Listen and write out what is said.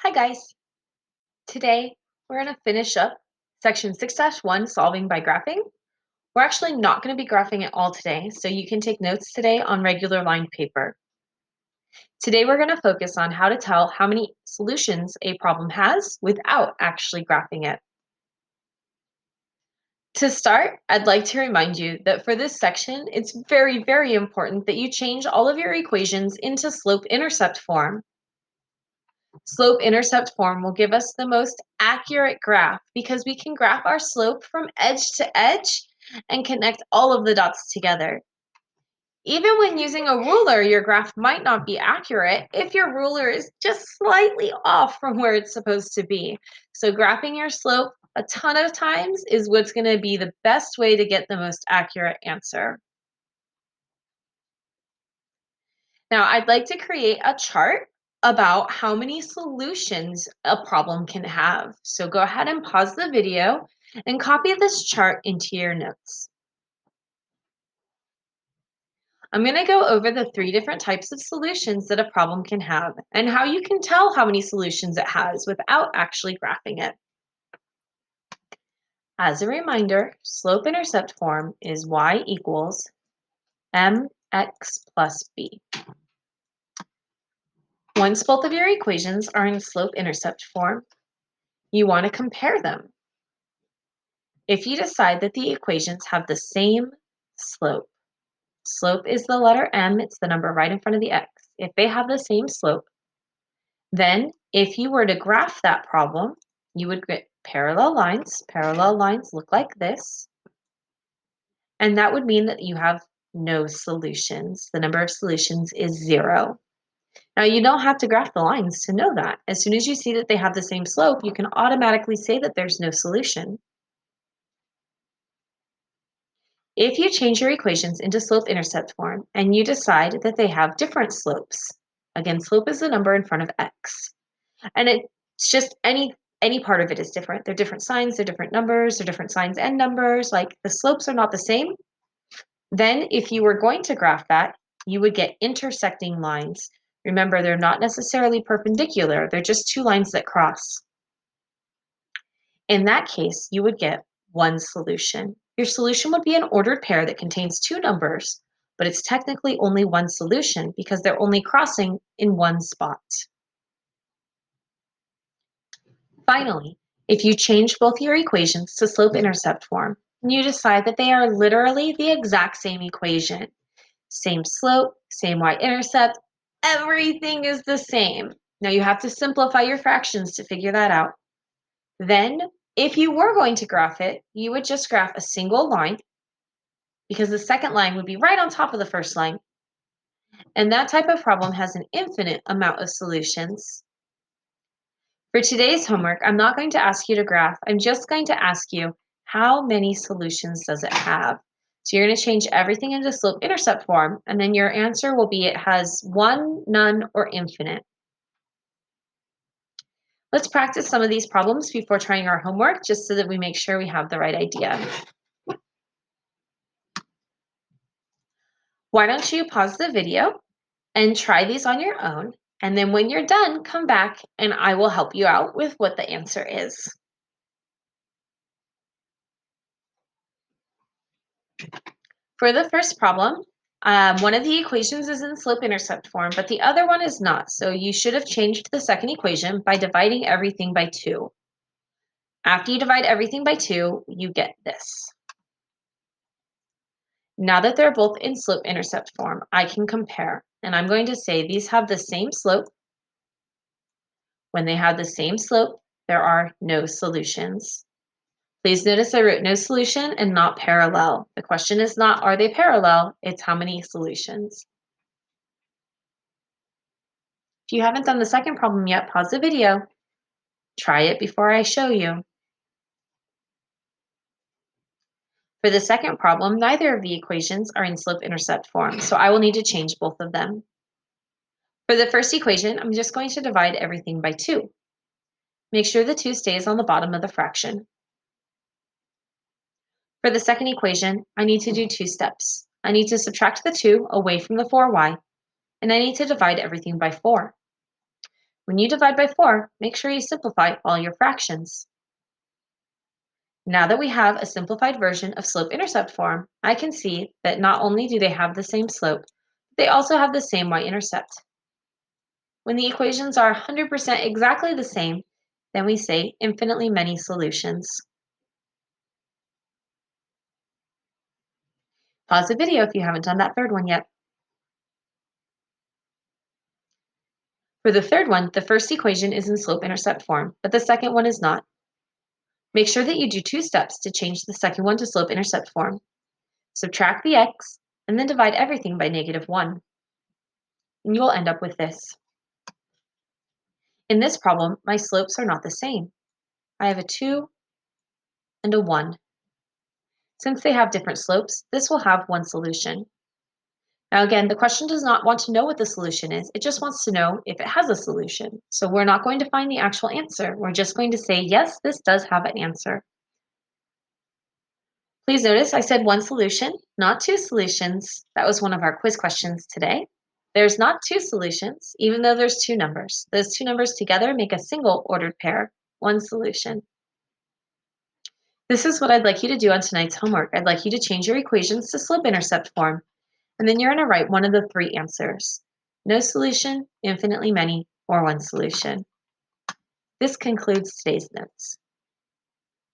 Hi guys. Today we're going to finish up section 6-1 solving by graphing. We're actually not going to be graphing it all today, so you can take notes today on regular lined paper. Today we're going to focus on how to tell how many solutions a problem has without actually graphing it. To start, I'd like to remind you that for this section, it's very, very important that you change all of your equations into slope-intercept form. Slope-intercept form will give us the most accurate graph because we can graph our slope from edge to edge and connect all of the dots together. Even when using a ruler, your graph might not be accurate if your ruler is just slightly off from where it's supposed to be. So graphing your slope a ton of times is what's going to be the best way to get the most accurate answer. Now, I'd like to create a chart about how many solutions a problem can have. So go ahead and pause the video and copy this chart into your notes. I'm going to go over the 3 different types of solutions that a problem can have and how you can tell how many solutions it has without actually graphing it. As a reminder, slope-intercept form is y equals mx plus b. Once both of your equations are in slope-intercept form, you want to compare them. If you decide that the equations have the same slope, slope is the letter m, it's the number right in front of the x. If they have the same slope, then if you were to graph that problem, you would get parallel lines. Parallel lines look like this. And that would mean that you have no solutions. The number of solutions is 0. Now, you don't have to graph the lines to know that. As soon as you see that they have the same slope, you can automatically say that there's no solution. If you change your equations into slope-intercept form and you decide that they have different slopes, again, slope is the number in front of x, and it's just any part of it is different. They're different signs, they're different numbers, they're different signs and numbers, like the slopes are not the same. Then if you were going to graph that, you would get intersecting lines. Remember, they're not necessarily perpendicular, they're just 2 lines that cross. In that case, you would get one solution. Your solution would be an ordered pair that contains 2 numbers, but it's technically only one solution because they're only crossing in one spot. Finally, if you change both your equations to slope-intercept form, and you decide that they are literally the exact same equation, same slope, same y-intercept, everything is the same. Now you have to simplify your fractions to figure that out. Then, if you were going to graph it, you would just graph a single line because the second line would be right on top of the first line. And that type of problem has an infinite amount of solutions. For today's homework, I'm not going to ask you to graph. I'm just going to ask you, how many solutions does it have? So you're going to change everything into slope-intercept form, and then your answer will be it has 1, none, or infinite. Let's practice some of these problems before trying our homework, just so that we make sure we have the right idea. Why don't you pause the video and try these on your own, and then when you're done, come back and I will help you out with what the answer is. For the first problem, one of the equations is in slope-intercept form, but the other one is not. So you should have changed the second equation by dividing everything by 2. After you divide everything by 2, you get this. Now that they're both in slope-intercept form, I can compare. And I'm going to say these have the same slope. When they have the same slope, there are no solutions. Please notice I wrote no solution and not parallel. The question is not, are they parallel? It's how many solutions. If you haven't done the second problem yet, pause the video. Try it before I show you. For the second problem, neither of the equations are in slope-intercept form, so I will need to change both of them. For the first equation, I'm just going to divide everything by 2. Make sure the 2 stays on the bottom of the fraction. For the second equation, I need to do 2 steps. I need to subtract the 2 away from the 4y, and I need to divide everything by 4. When you divide by 4, make sure you simplify all your fractions. Now that we have a simplified version of slope-intercept form, I can see that not only do they have the same slope, they also have the same y-intercept. When the equations are 100% exactly the same, then we say infinitely many solutions. Pause the video if you haven't done that third one yet. For the third one, the first equation is in slope-intercept form, but the second one is not. Make sure that you do 2 steps to change the second one to slope-intercept form. Subtract the x, and then divide everything by -1. And you will end up with this. In this problem, my slopes are not the same. I have a 2 and a 1. Since they have different slopes, this will have one solution. Now again, the question does not want to know what the solution is, it just wants to know if it has a solution. So we're not going to find the actual answer, we're just going to say, yes, this does have an answer. Please notice I said one solution, not 2 solutions. That was one of our quiz questions today. There's not 2 solutions, even though there's 2 numbers. Those 2 numbers together make a single ordered pair, one solution. This is what I'd like you to do on tonight's homework. I'd like you to change your equations to slope-intercept form, and then you're going to write one of the 3 answers: no solution, infinitely many, or one solution. This concludes today's notes.